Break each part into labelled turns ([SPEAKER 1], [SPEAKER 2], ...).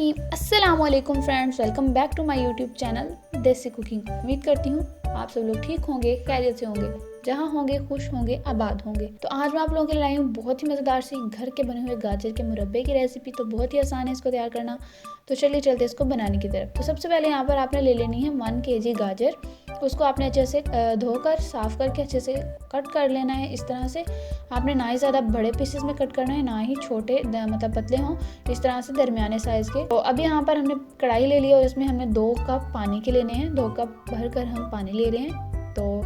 [SPEAKER 1] रहीम। अस्सलाम वालेकुम friends, welcome back to my YouTube channel Desi cooking. उम्मीद करती हूँ आप सब लोग ठीक होंगे, खैरियत से होंगे, जहाँ होंगे खुश होंगे, आबाद होंगे। तो आज मैं आप लोगों के लिए लाई हूँ बहुत ही मज़ेदार सी घर के बने हुए गाजर के मुरब्बे की रेसिपी। तो बहुत ही आसान है इसको तैयार करना। तो चलिए चलते इसको बनाने की तरफ। तो सबसे पहले यहाँ पर आपने ले लेनी है 1 kg गाजर। उसको आपने अच्छे से धोकर साफ़ करके अच्छे से कट कर लेना है। इस तरह से आपने ना ही ज़्यादा बड़े पीसेस में कट करना है, ना ही छोटे मतलब पतले हों, इस तरह से दरमियाने साइज़ के। तो अब यहाँ पर हमने कढ़ाई ले ली और इसमें हमने 2 कप पानी के लेने हैं। 2 कप भर कर हम पानी ले रहे हैं। तो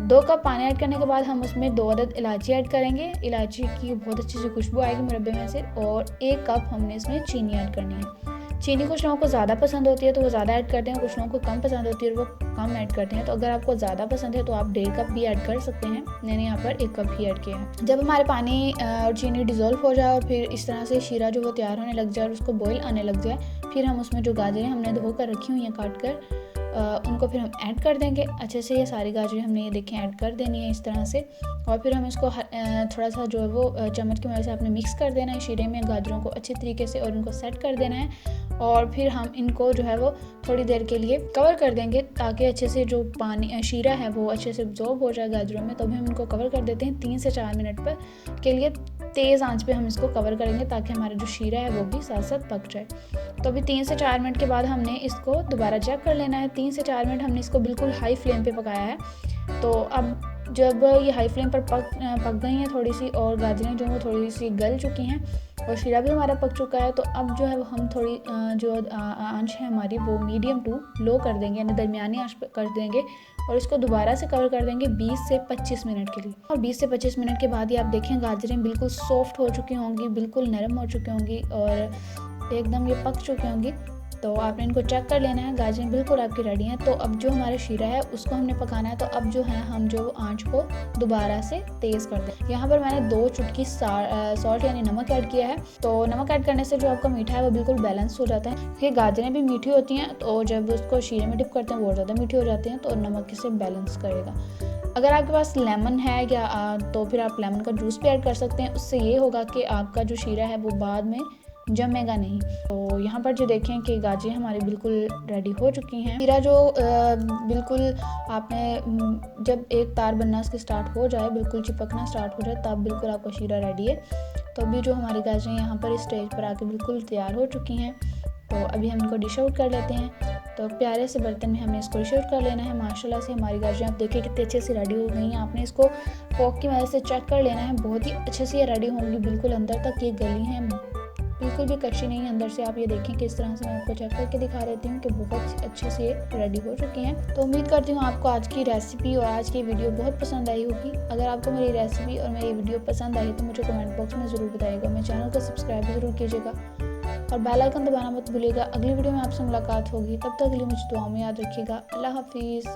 [SPEAKER 1] 2 कप पानी ऐड करने के बाद हम उसमें 2 अदद इलायची ऐड करेंगे। इलायची की बहुत अच्छी सी खुशबू आएगी मुरब्बे में से। और 1 कप हमने इसमें चीनी ऐड करनी है। चीनी कुछ लोगों को ज़्यादा पसंद होती है तो वो ज़्यादा ऐड करते हैं, कुछ लोगों को कम पसंद होती है और वो कम ऐड करते हैं। तो अगर आपको ज़्यादा पसंद है तो आप 1.5 कप भी ऐड कर सकते हैं। मैंने यहाँ पर 1 कप ही ऐड किया है। जब हमारे पानी और चीनी डिज़ोल्व हो जाए और फिर इस तरह से शीरा जो वो तैयार होने लग जाए और उसको बॉईल आने लग जाए, फिर हम उसमें जो गाजरें हमने धो कर रखी हुई हैं काट कर, उनको फिर हम ऐड कर देंगे। अच्छे से ये सारी गाजरें हमने ये देखें ऐड कर देनी है इस तरह से। और फिर हम इसको थोड़ा सा जो है वो चम्मच की मदद से आपने मिक्स कर देना है शीरे में गाजरों को अच्छी तरीके से, और इनको सेट कर देना है। और फिर हम इनको जो है वो थोड़ी देर के लिए कवर कर देंगे ताकि अच्छे से जो पानी शीरा है वो अच्छे से एब्जॉर्ब हो जाए गाजरों में। तो भी हम इनको कवर कर देते हैं 3 से 4 मिनट पर के लिए। तेज़ आंच पे हम इसको कवर करेंगे ताकि हमारा जो शीरा है वो भी साथ साथ पक जाए। तो अभी 3 से 4 मिनट के बाद हमने इसको दोबारा चेक कर लेना है। 3 से 4 मिनट हमने इसको बिल्कुल हाई फ्लेम पे पकाया है। तो अब जब ये हाई फ्लेम पर पक गई हैं थोड़ी सी, और गाजरें जो वो थोड़ी सी गल चुकी हैं और शीरा भी हमारा पक चुका है, तो अब जो है वो हम थोड़ी जो आंच है हमारी वो मीडियम टू लो कर देंगे, यानी दरमियानी आंच कर देंगे। और इसको दोबारा से कवर कर देंगे 20 से 25 मिनट के लिए। और 20 से 25 मिनट के बाद ही आप देखें गाजरें बिल्कुल सॉफ्ट हो चुकी होंगी, बिल्कुल नरम हो चुकी होंगी और एकदम ये पक चुकी होंगी। तो आपने इनको चेक कर लेना है। गाजरें बिल्कुल आपकी रेडी हैं। तो अब जो हमारा शीरा है उसको हमने पकाना है। तो अब जो है हम जो आंच को दोबारा से तेज़ कर दें। यहाँ पर मैंने 2 चुटकी सॉल्ट यानी नमक ऐड किया है। तो नमक ऐड करने से जो आपका मीठा है वो बिल्कुल बैलेंस हो जाता है, क्योंकि गाजरें भी मीठी होती हैं तो जब उसको शीरे में डिप करते हैं वो ज़्यादा मीठी हो जाती हैं, तो नमक इसे बैलेंस करेगा। अगर आपके पास लेमन है या तो फिर आप लेमन का जूस भी ऐड कर सकते हैं। उससे ये होगा कि आपका जो शीरा है वो बाद में जमेगा नहीं। तो यहाँ पर जो देखें कि गाजरें हमारी बिल्कुल रेडी हो चुकी हैं। शीरा जो बिल्कुल आपने जब एक तार बनना उसके स्टार्ट हो जाए, बिल्कुल चिपकना स्टार्ट हो जाए, तब बिल्कुल आपका शीरा रेडी है। तो अभी जो हमारी गाजरें यहाँ पर इस स्टेज पर आके बिल्कुल तैयार हो चुकी हैं। तो अभी हम इनको डिश आउट कर लेते हैं। तो प्यारे से बर्तन में हमें इसको डिश आउट कर लेना है। माशाल्लाह से हमारी गाजरें आप देखिए कितने अच्छे से रेडी हो गई हैं। आपने इसको फोक की मदद से चेक कर लेना है, बहुत ही अच्छे से ये रेडी होंगी। बिल्कुल अंदर तक ये गली हैं, बिल्कुल भी कच्ची नहीं है अंदर से। आप ये देखें किस तरह से मैं आपको चेक करके दिखा देती हूँ कि बहुत अच्छे से ये रेडी हो चुकी हैं। तो उम्मीद करती हूँ आपको आज की रेसिपी और आज की वीडियो बहुत पसंद आई होगी। अगर आपको मेरी रेसिपी और मेरी वीडियो पसंद आई तो मुझे कमेंट बॉक्स में ज़रूर बताइएगा। मेरे चैनल को सब्सक्राइब ज़रूर कीजिएगा और बेल आइकन दबाना मत भूलिएगा। अगली वीडियो में आपसे मुलाकात होगी, तब तक के लिए मुझे दुआ में याद रखिएगा। अल्लाह हाफिज़।